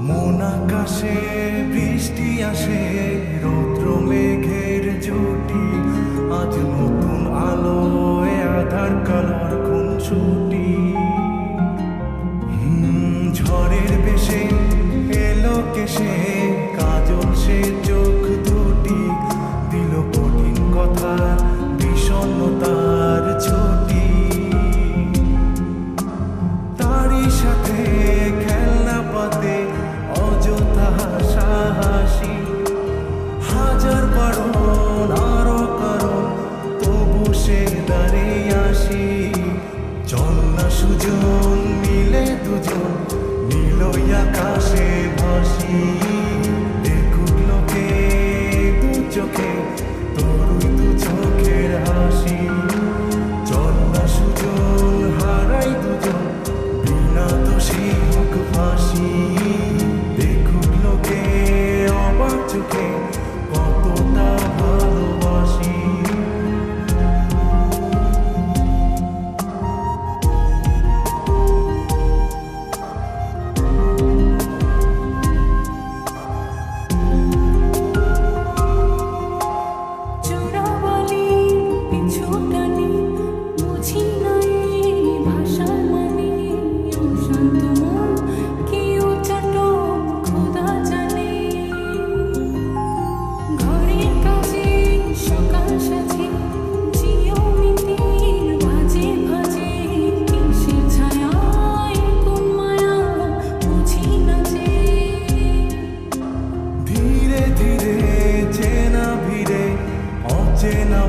মন আকাশে বৃষ্টি আসে, রৌদ্র মেঘের জুটি, আজ নতুন আলোয় আধার কালার খুনসুটি। ঝড়ের বেশে এলো কেসে, কাজল সে চোখ দুটি, দিল কঠিন কথা বিষণ্ণতার ছুটি। তারই সাথে খেলনা পাতে অযথা হাসাহাসি, হাজার বারণ আরো কারণ, তবু সে দাঁড়িয়ে আসি। চল না সুজন মিলে দুজন, নীলই আকাশে ভাসি, দেখুক লোকে দু চোখে তরুই দু চোখের হাসি। চল না সুজন হারাই দুজন, বিনা দোষী হোক ফাঁসি, দেখুক লোকে অবাক চোখে কতটা ভালোবাসি। ধীরে ধীরে চেনা ভিড়ে অচেনা